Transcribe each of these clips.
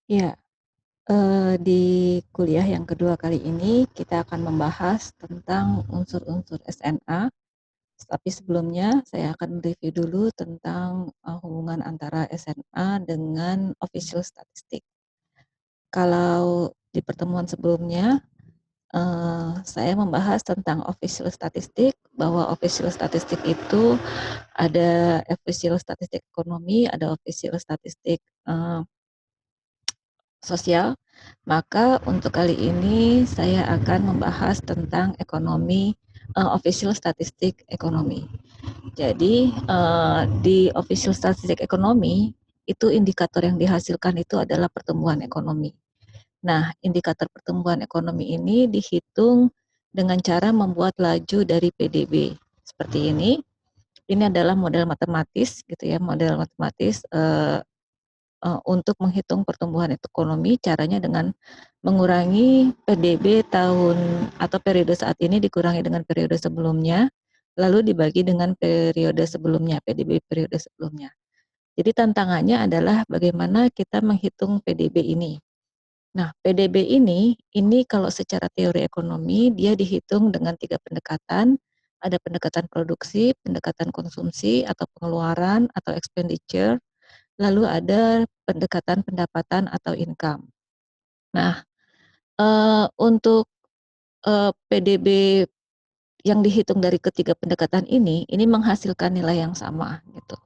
Ya, di kuliah yang kedua kali ini kita akan membahas tentang unsur-unsur SNA, tapi sebelumnya saya akan review dulu tentang hubungan antara SNA dengan official statistik. Kalau di pertemuan sebelumnya, saya membahas tentang official statistik, bahwa official statistik itu ada official statistik ekonomi, ada official statistik sosial. Maka untuk kali ini saya akan membahas tentang ekonomi, official statistik ekonomi. Jadi di official statistik ekonomi itu indikator yang dihasilkan itu adalah pertumbuhan ekonomi. Nah, indikator pertumbuhan ekonomi ini dihitung dengan cara membuat laju dari PDB seperti ini. Ini adalah model matematis gitu ya, model matematis untuk menghitung pertumbuhan ekonomi. Caranya dengan mengurangi PDB tahun atau periode saat ini dikurangi dengan periode sebelumnya, lalu dibagi dengan periode sebelumnya, PDB periode sebelumnya. Jadi tantangannya adalah bagaimana kita menghitung PDB ini. Nah, PDB ini kalau secara teori ekonomi dia dihitung dengan 3 pendekatan. Ada pendekatan produksi, pendekatan konsumsi atau pengeluaran atau expenditure, lalu ada pendekatan pendapatan atau income. Nah, untuk PDB yang dihitung dari ketiga pendekatan ini menghasilkan nilai yang sama gitu.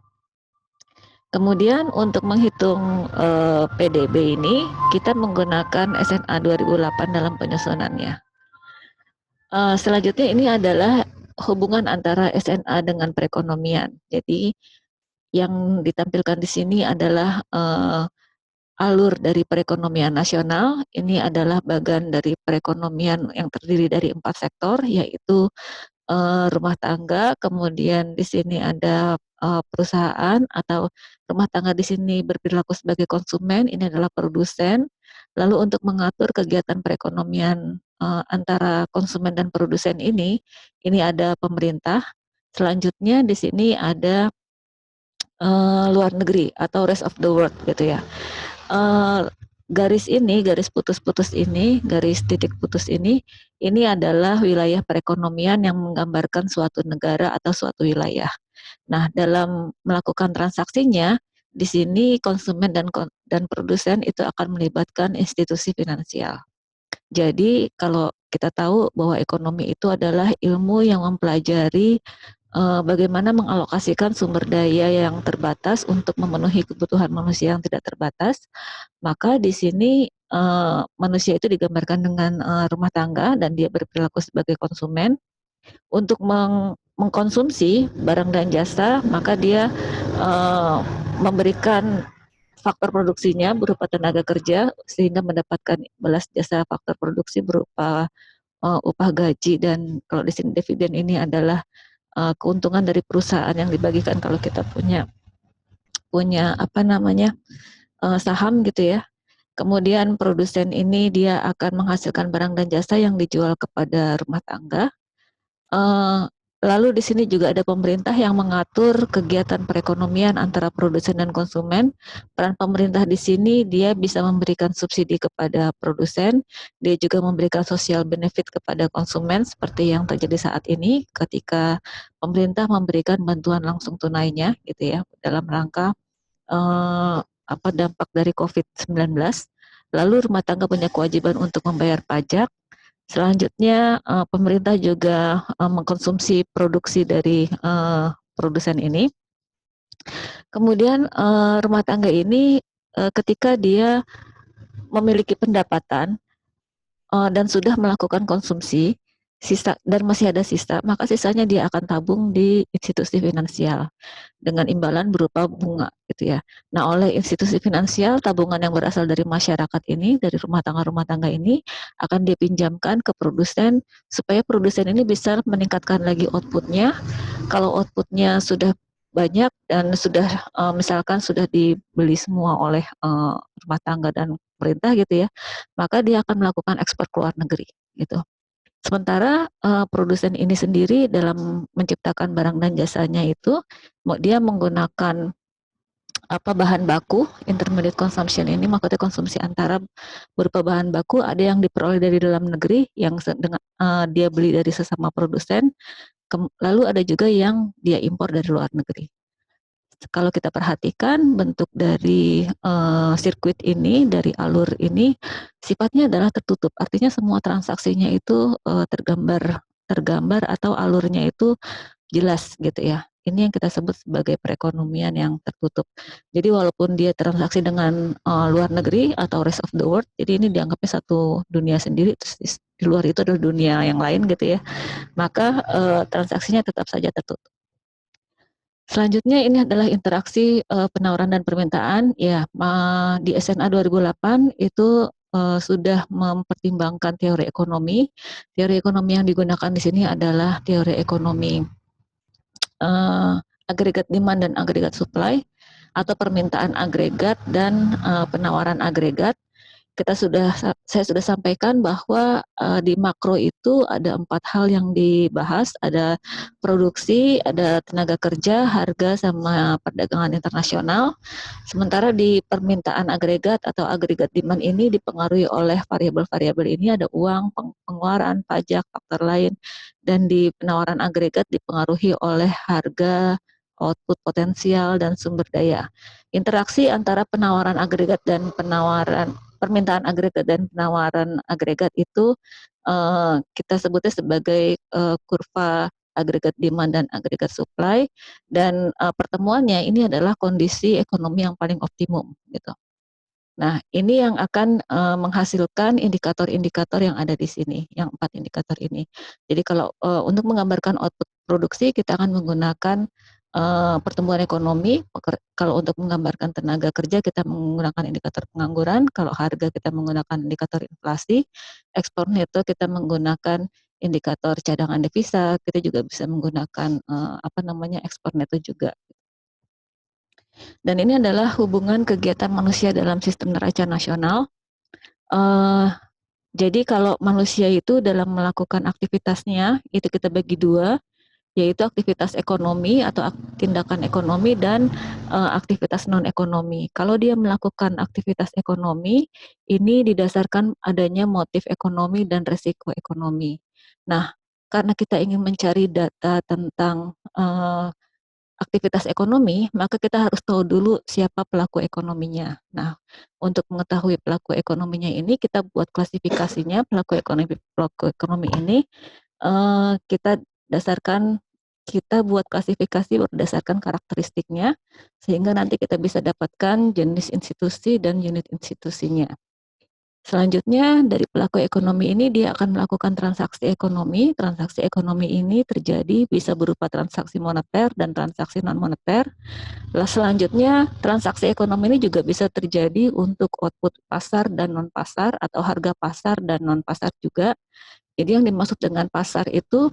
Kemudian untuk menghitung PDB ini kita menggunakan SNA 2008 dalam penyusunannya. Selanjutnya ini adalah hubungan antara SNA dengan perekonomian. Jadi yang ditampilkan di sini adalah alur dari perekonomian nasional. Ini adalah bagian dari perekonomian yang terdiri dari 4 sektor, yaitu rumah tangga, kemudian di sini ada perusahaan atau rumah tangga di sini berperilaku sebagai konsumen, ini adalah produsen. Lalu untuk mengatur kegiatan perekonomian antara konsumen dan produsen ini ada pemerintah. Selanjutnya di sini ada luar negeri atau rest of the world gitu ya. Garis putus-putus ini, garis titik putus ini adalah wilayah perekonomian yang menggambarkan suatu negara atau suatu wilayah. Nah, dalam melakukan transaksinya, di sini konsumen dan produsen itu akan melibatkan institusi finansial. Jadi, kalau kita tahu bahwa ekonomi itu adalah ilmu yang mempelajari bagaimana mengalokasikan sumber daya yang terbatas untuk memenuhi kebutuhan manusia yang tidak terbatas, maka di sini manusia itu digambarkan dengan rumah tangga dan dia berperilaku sebagai konsumen. Untuk mengkonsumsi barang dan jasa, maka dia memberikan faktor produksinya berupa tenaga kerja sehingga mendapatkan balas jasa faktor produksi berupa upah gaji, dan kalau di sini dividen ini adalah keuntungan dari perusahaan yang dibagikan kalau kita punya punya apa namanya saham gitu ya. Kemudian produsen ini dia akan menghasilkan barang dan jasa yang dijual kepada rumah tangga. Uh, Lalu di sini juga ada pemerintah yang mengatur kegiatan perekonomian antara produsen dan konsumen. Peran pemerintah di sini dia bisa memberikan subsidi kepada produsen, dia juga memberikan sosial benefit kepada konsumen seperti yang terjadi saat ini ketika pemerintah memberikan bantuan langsung tunainya gitu ya dalam rangka dampak dari COVID-19. Lalu rumah tangga punya kewajiban untuk membayar pajak. Selanjutnya pemerintah juga mengkonsumsi produksi dari produsen ini. Kemudian rumah tangga ini ketika dia memiliki pendapatan dan sudah melakukan konsumsi sisa dan masih ada sisa, maka sisanya dia akan tabung di institusi finansial dengan imbalan berupa bunga gitu ya. Nah, oleh institusi finansial, tabungan yang berasal dari masyarakat ini, dari rumah tangga ini akan dipinjamkan ke produsen supaya produsen ini bisa meningkatkan lagi outputnya. Kalau outputnya sudah banyak dan sudah misalkan sudah dibeli semua oleh rumah tangga dan pemerintah gitu ya, maka dia akan melakukan ekspor ke luar negeri gitu. Sementara produsen ini sendiri dalam menciptakan barang dan jasanya itu dia menggunakan apa bahan baku intermediate consumption ini maksudnya konsumsi antara berupa bahan baku ada yang diperoleh dari dalam negeri yang dengan dia beli dari sesama produsen, lalu ada juga yang dia impor dari luar negeri. Kalau kita perhatikan bentuk dari sirkuit ini, dari alur ini, sifatnya adalah tertutup. Artinya semua transaksinya itu tergambar tergambar atau alurnya itu jelas gitu ya. Ini yang kita sebut sebagai perekonomian yang tertutup. Jadi walaupun dia transaksi dengan luar negeri atau rest of the world, jadi ini dianggapnya satu dunia sendiri, terus di luar itu adalah dunia yang lain gitu ya. Maka transaksinya tetap saja tertutup. Selanjutnya ini adalah interaksi penawaran dan permintaan. Ya, di SMA 2008 itu sudah mempertimbangkan teori ekonomi. Teori ekonomi yang digunakan di sini adalah teori ekonomi agregat demand dan agregat supply atau permintaan agregat dan penawaran agregat. Saya sudah sampaikan bahwa di makro itu ada 4 hal yang dibahas, ada produksi, ada tenaga kerja, harga, sama perdagangan internasional. Sementara di permintaan agregat atau agregat demand ini dipengaruhi oleh variabel-variabel ini, ada uang, pengeluaran, pajak, faktor lain, dan di penawaran agregat dipengaruhi oleh harga, output potensial, dan sumber daya. Interaksi antara penawaran agregat dan permintaan agregat dan penawaran agregat itu kita sebutnya sebagai kurva agregat demand dan agregat supply, dan pertemuannya ini adalah kondisi ekonomi yang paling optimum gitu. Nah, ini yang akan menghasilkan indikator-indikator yang ada di sini, yang 4 indikator ini. Jadi kalau untuk menggambarkan output produksi kita akan menggunakan pertumbuhan ekonomi. Kalau untuk menggambarkan tenaga kerja kita menggunakan indikator pengangguran, kalau harga kita menggunakan indikator inflasi, ekspor neto kita menggunakan indikator cadangan devisa, kita juga bisa menggunakan ekspor neto juga. Dan ini adalah hubungan kegiatan manusia dalam sistem neraca nasional. Jadi kalau manusia itu dalam melakukan aktivitasnya, itu kita bagi dua, yaitu aktivitas ekonomi atau tindakan ekonomi dan aktivitas non-ekonomi. Kalau dia melakukan aktivitas ekonomi, ini didasarkan adanya motif ekonomi dan resiko ekonomi. Nah, karena kita ingin mencari data tentang aktivitas ekonomi, maka kita harus tahu dulu siapa pelaku ekonominya. Nah, untuk mengetahui pelaku ekonominya ini, kita buat klasifikasinya pelaku ekonomi ini kita buat klasifikasi berdasarkan karakteristiknya, sehingga nanti kita bisa dapatkan jenis institusi dan unit institusinya. Selanjutnya dari pelaku ekonomi ini dia akan melakukan transaksi ekonomi. Transaksi ekonomi ini terjadi bisa berupa transaksi moneter dan transaksi non moneter. Selanjutnya transaksi ekonomi ini juga bisa terjadi untuk output pasar dan non pasar atau harga pasar dan non pasar juga. Jadi yang dimaksud dengan pasar itu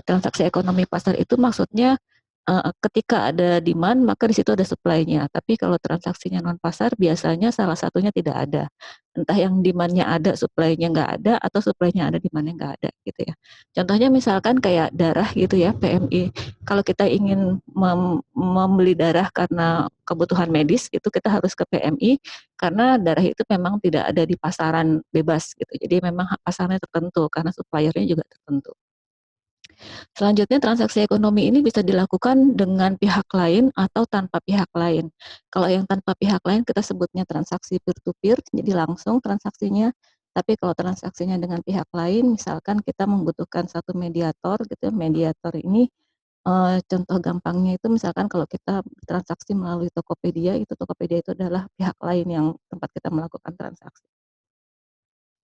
transaksi ekonomi pasar itu maksudnya ketika ada demand maka di situ ada supply-nya. Tapi kalau transaksinya non pasar biasanya salah satunya tidak ada. Entah yang demand-nya ada, supply-nya nggak ada, atau supply-nya ada, demand-nya nggak ada gitu ya. Contohnya misalkan kayak darah gitu ya, PMI. Kalau kita ingin membeli darah karena kebutuhan medis itu kita harus ke PMI karena darah itu memang tidak ada di pasaran bebas gitu. Jadi memang pasarnya tertentu karena supplier-nya juga tertentu. Selanjutnya transaksi ekonomi ini bisa dilakukan dengan pihak lain atau tanpa pihak lain. Kalau yang tanpa pihak lain kita sebutnya transaksi peer-to-peer, jadi langsung transaksinya. Tapi kalau transaksinya dengan pihak lain, misalkan kita membutuhkan satu mediator gitu, mediator ini contoh gampangnya itu misalkan kalau kita transaksi melalui Tokopedia itu adalah pihak lain yang tempat kita melakukan transaksi.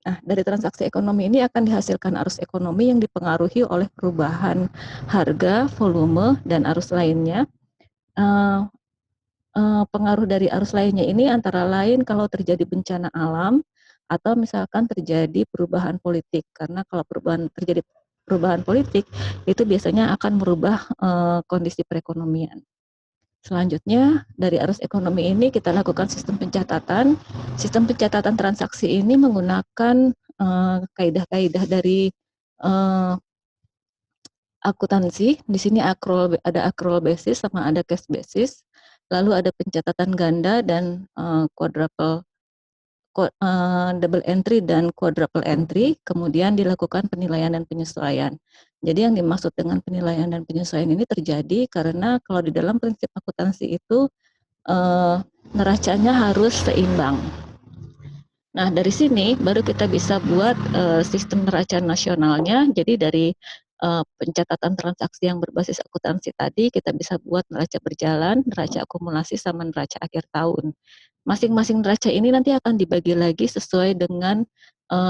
Nah, dari transaksi ekonomi ini akan dihasilkan arus ekonomi yang dipengaruhi oleh perubahan harga, volume, dan arus lainnya. Pengaruh dari arus lainnya ini antara lain kalau terjadi bencana alam atau misalkan terjadi perubahan politik. Karena kalau terjadi perubahan politik itu biasanya akan merubah kondisi perekonomian. Selanjutnya, dari arus ekonomi ini kita lakukan sistem pencatatan. Sistem pencatatan transaksi ini menggunakan kaidah-kaidah dari akuntansi. Di sini ada accrual basis sama ada cash basis. lalu ada pencatatan ganda dan double entry dan quadruple entry, kemudian dilakukan penilaian dan penyesuaian. Jadi yang dimaksud dengan penilaian dan penyesuaian ini terjadi karena kalau di dalam prinsip akuntansi itu neracanya harus seimbang. Nah, dari sini baru kita bisa buat sistem neraca nasionalnya. Jadi dari pencatatan transaksi yang berbasis akuntansi tadi, kita bisa buat neraca berjalan, neraca akumulasi, sama neraca akhir tahun. Masing-masing neraca ini nanti akan dibagi lagi sesuai dengan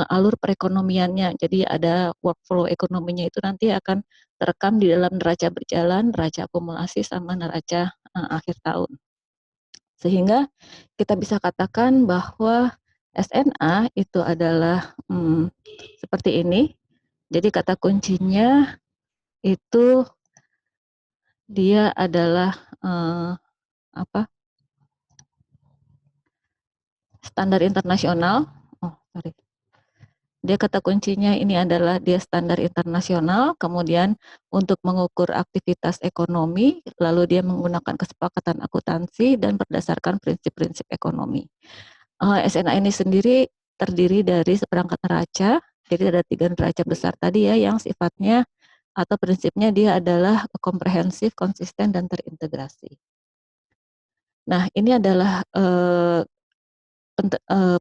alur perekonomiannya. Jadi ada workflow ekonominya itu nanti akan terekam di dalam neraca berjalan, neraca akumulasi, sama neraca akhir tahun. Sehingga kita bisa katakan bahwa SNA itu adalah seperti ini. Jadi kata kuncinya itu dia adalah standar internasional. Dia kata kuncinya ini adalah dia standar internasional, kemudian untuk mengukur aktivitas ekonomi, lalu dia menggunakan kesepakatan akuntansi dan berdasarkan prinsip-prinsip ekonomi. SNA ini sendiri terdiri dari seperangkat neraca, jadi ada 3 neraca besar tadi ya yang sifatnya atau prinsipnya dia adalah komprehensif, konsisten, dan terintegrasi. Nah, ini adalah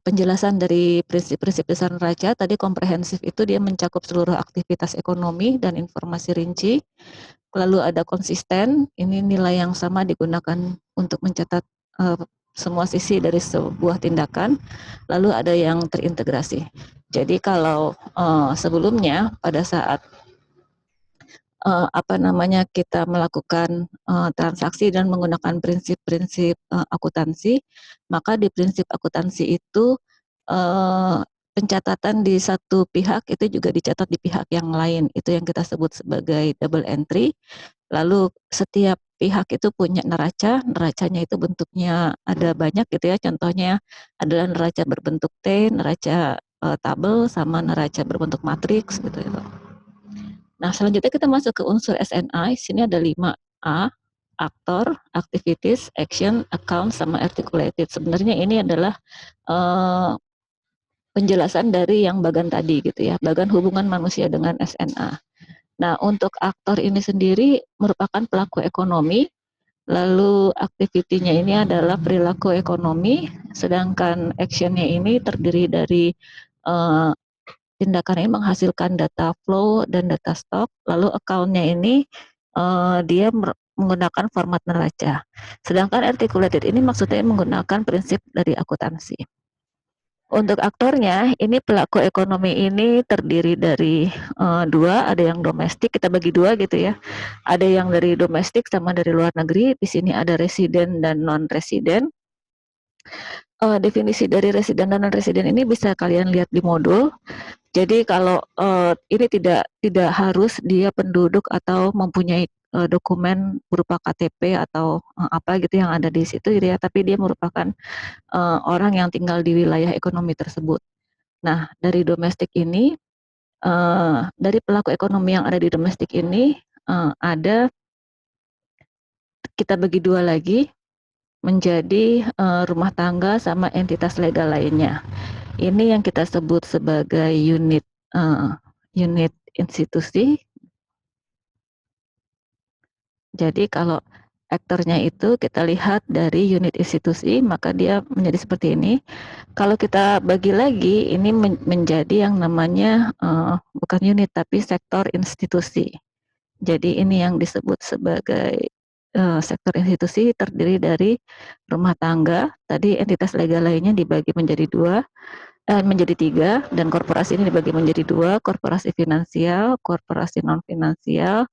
penjelasan dari prinsip-prinsip dasar neraca. Tadi komprehensif itu dia mencakup seluruh aktivitas ekonomi dan informasi rinci. Lalu ada konsisten, ini nilai yang sama digunakan untuk mencatat semua sisi dari sebuah tindakan. Lalu ada yang terintegrasi. Jadi kalau sebelumnya pada saat kita melakukan transaksi dan menggunakan prinsip-prinsip akuntansi, maka di prinsip akuntansi itu pencatatan di satu pihak itu juga dicatat di pihak yang lain, itu yang kita sebut sebagai double entry. Lalu setiap pihak itu punya neraca, neracanya itu bentuknya ada banyak gitu ya, contohnya adalah neraca berbentuk T, neraca tabel, sama neraca berbentuk matriks gitu ya. Nah, selanjutnya kita masuk ke unsur SNI. Sini ada 5A, aktor, activities, action, account, sama articulated. Sebenarnya ini adalah penjelasan dari yang bagan tadi gitu ya, bagan hubungan manusia dengan SNA. Nah, untuk aktor ini sendiri merupakan pelaku ekonomi, lalu activity-nya ini adalah perilaku ekonomi, sedangkan action-nya ini terdiri dari tindakan ini menghasilkan data flow dan data stock, lalu account-nya ini dia menggunakan format neraca. Sedangkan articulated ini maksudnya menggunakan prinsip dari akuntansi. Untuk aktornya, ini pelaku ekonomi ini terdiri dari dua, ada yang domestik, kita bagi dua gitu ya. Ada yang dari domestik sama dari luar negeri, di sini ada residen dan non-residen. Definisi dari residen dan non-residen ini bisa kalian lihat di modul. Jadi kalau ini tidak harus dia penduduk atau mempunyai dokumen berupa KTP atau apa gitu yang ada di situ gitu ya, tapi dia merupakan orang yang tinggal di wilayah ekonomi tersebut. Nah, dari domestik ini, dari pelaku ekonomi yang ada di domestik ini ada kita bagi dua lagi menjadi rumah tangga sama entitas legal lainnya. Ini yang kita sebut sebagai unit institusi. Jadi kalau aktornya itu kita lihat dari unit institusi, maka dia menjadi seperti ini. Kalau kita bagi lagi, ini menjadi yang namanya bukan unit tapi sektor institusi. Jadi ini yang disebut sebagai sektor institusi terdiri dari rumah tangga. Tadi entitas legal lainnya dibagi menjadi menjadi 3, dan korporasi ini dibagi menjadi 2, korporasi finansial, korporasi non finansial.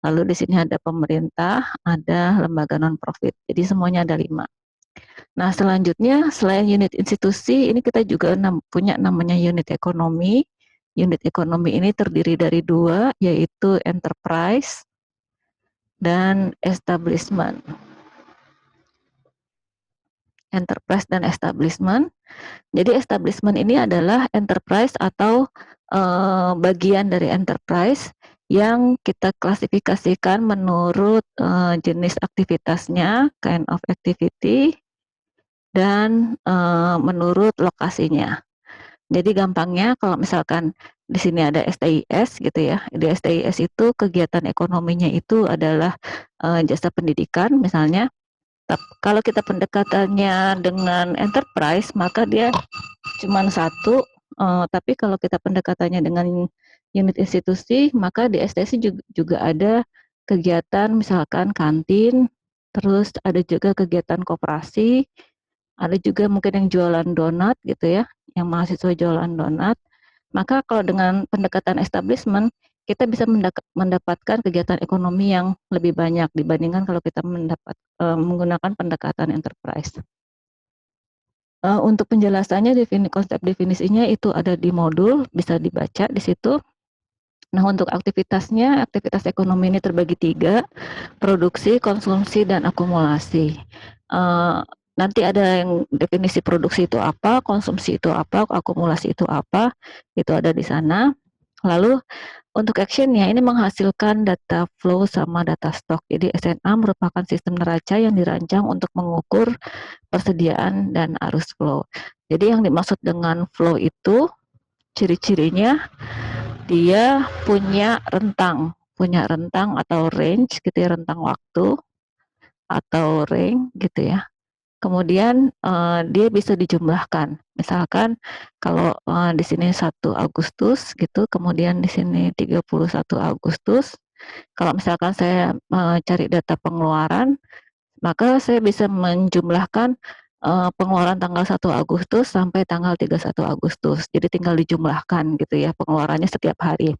Lalu di sini ada pemerintah, ada lembaga non-profit. Jadi semuanya ada 5. Nah, selanjutnya selain unit institusi, ini kita juga punya namanya unit ekonomi. Unit ekonomi ini terdiri dari 2, yaitu enterprise dan establishment. Enterprise dan establishment. Jadi establishment ini adalah enterprise atau bagian dari enterprise yang kita klasifikasikan menurut jenis aktivitasnya, kind of activity, dan menurut lokasinya. Jadi gampangnya kalau misalkan di sini ada STIS gitu ya, di STIS itu kegiatan ekonominya itu adalah jasa pendidikan misalnya. Kalau kita pendekatannya dengan enterprise, maka dia cuma satu. Tapi kalau kita pendekatannya dengan unit institusi, maka di STIS juga ada kegiatan misalkan kantin, terus ada juga kegiatan koperasi, ada juga mungkin yang jualan donat gitu ya, yang mahasiswa jualan donat. Maka kalau dengan pendekatan establishment, kita bisa mendapatkan kegiatan ekonomi yang lebih banyak dibandingkan kalau kita menggunakan pendekatan enterprise. Untuk penjelasannya, konsep definisinya itu ada di modul, bisa dibaca di situ. Nah, untuk aktivitasnya, aktivitas ekonomi ini terbagi 3, produksi, konsumsi, dan akumulasi. Nanti ada yang definisi produksi itu apa, konsumsi itu apa, akumulasi itu apa, itu ada di sana. Lalu untuk actionnya ini menghasilkan data flow sama data stock. Jadi SNA merupakan sistem neraca yang dirancang untuk mengukur persediaan dan arus flow. Jadi yang dimaksud dengan flow itu ciri-cirinya dia punya rentang atau range gitu ya, rentang waktu atau range gitu ya. Kemudian dia bisa dijumlahkan. Misalkan kalau di sini 1 Agustus gitu, kemudian di sini 31 Agustus. Kalau misalkan saya cari data pengeluaran, maka saya bisa menjumlahkan pengeluaran tanggal 1 Agustus sampai tanggal 31 Agustus. Jadi tinggal dijumlahkan gitu ya pengeluarannya setiap hari.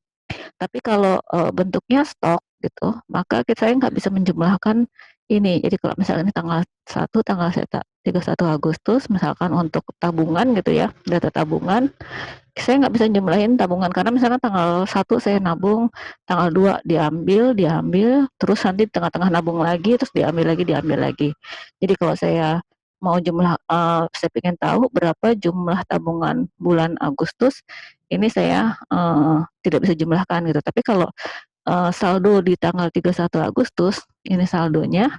Tapi kalau bentuknya stok gitu, maka saya nggak bisa menjumlahkan ini. Jadi kalau misalnya ini tanggal 1, tanggal 31 Agustus, misalkan untuk tabungan gitu ya, data tabungan, saya nggak bisa jumlahin tabungan karena misalnya tanggal 1 saya nabung, tanggal 2 diambil, terus nanti tengah-tengah nabung lagi, terus diambil lagi. Jadi kalau saya mau saya ingin tahu berapa jumlah tabungan bulan Agustus, ini saya tidak bisa jumlahkan gitu. Tapi kalau saldo di tanggal 31 Agustus, ini saldonya,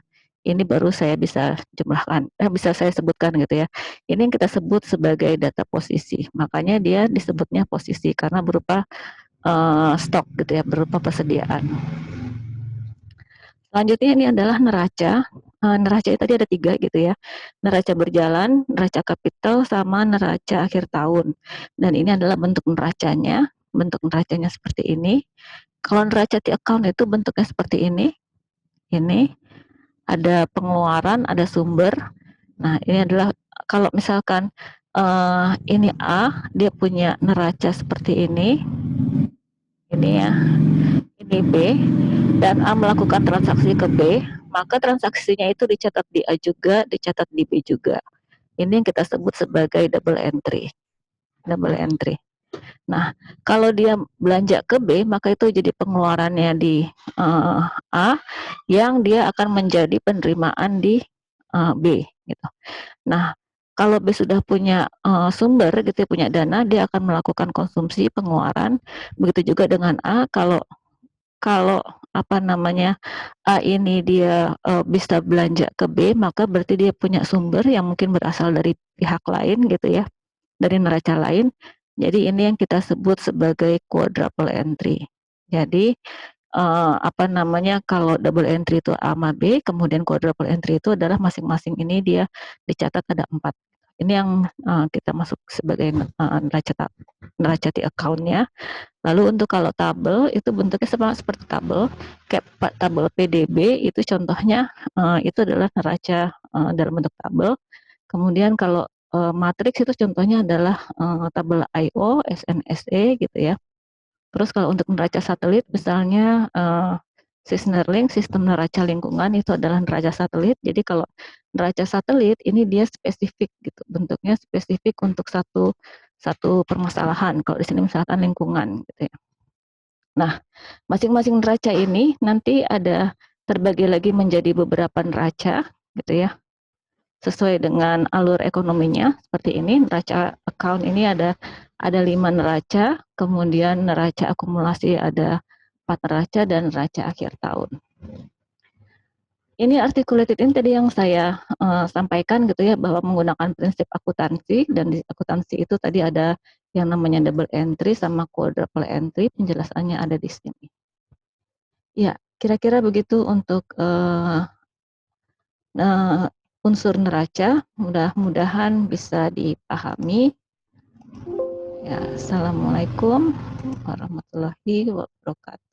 ini baru saya bisa jumlahkan, bisa saya sebutkan gitu ya. Ini yang kita sebut sebagai data posisi. Makanya dia disebutnya posisi karena berupa stok gitu ya, berupa persediaan. Selanjutnya ini adalah neraca. Neraca tadi ada 3 gitu ya. Neraca berjalan, neraca kapital, sama neraca akhir tahun. Dan ini adalah bentuk neracanya. Bentuk neracanya seperti ini. Kalau neraca di account itu bentuknya seperti ini. Ini ada pengeluaran, ada sumber. Nah, ini adalah kalau misalkan ini A, dia punya neraca seperti ini. Ini ya. Ini B, dan A melakukan transaksi ke B, maka transaksinya itu dicatat di A juga, dicatat di B juga. Ini yang kita sebut sebagai double entry. Double entry. Nah, kalau dia belanja ke B, maka itu jadi pengeluarannya di A, yang dia akan menjadi penerimaan di B. Gitu. Nah, kalau B sudah punya sumber, gitu, punya dana, dia akan melakukan konsumsi pengeluaran. Begitu juga dengan A, kalau apa namanya A ini dia bisa belanja ke B, maka berarti dia punya sumber yang mungkin berasal dari pihak lain gitu ya, dari neraca lain. Jadi ini yang kita sebut sebagai quadruple entry. Jadi apa namanya, kalau double entry itu A sama B, kemudian quadruple entry itu adalah masing-masing ini dia dicatat ada 4. Ini yang kita masuk sebagai neraca di account-nya. Lalu untuk kalau tabel itu bentuknya sama seperti tabel, kayak tabel PDB itu contohnya itu adalah neraca dalam bentuk tabel. Kemudian kalau matriks itu contohnya adalah tabel I/O, SNSE gitu ya. Terus kalau untuk neraca satelit misalnya Sysnerlink, sistem neraca lingkungan itu adalah neraca satelit. Jadi kalau neraca satelit ini dia spesifik gitu, bentuknya spesifik untuk satu permasalahan. Kalau di sini misalkan lingkungan gitu ya. Nah, masing-masing neraca ini nanti ada terbagi lagi menjadi beberapa neraca gitu ya. Sesuai dengan alur ekonominya seperti ini. Neraca account ini ada 5 neraca, kemudian neraca akumulasi ada rapat neraca dan neraca akhir tahun. Ini articulated ini tadi yang saya sampaikan gitu ya, bahwa menggunakan prinsip akuntansi, dan di akuntansi itu tadi ada yang namanya double entry sama quadruple entry, penjelasannya ada di sini. Ya, kira-kira begitu untuk unsur neraca, mudah-mudahan bisa dipahami. Ya, assalamualaikum warahmatullahi wabarakatuh.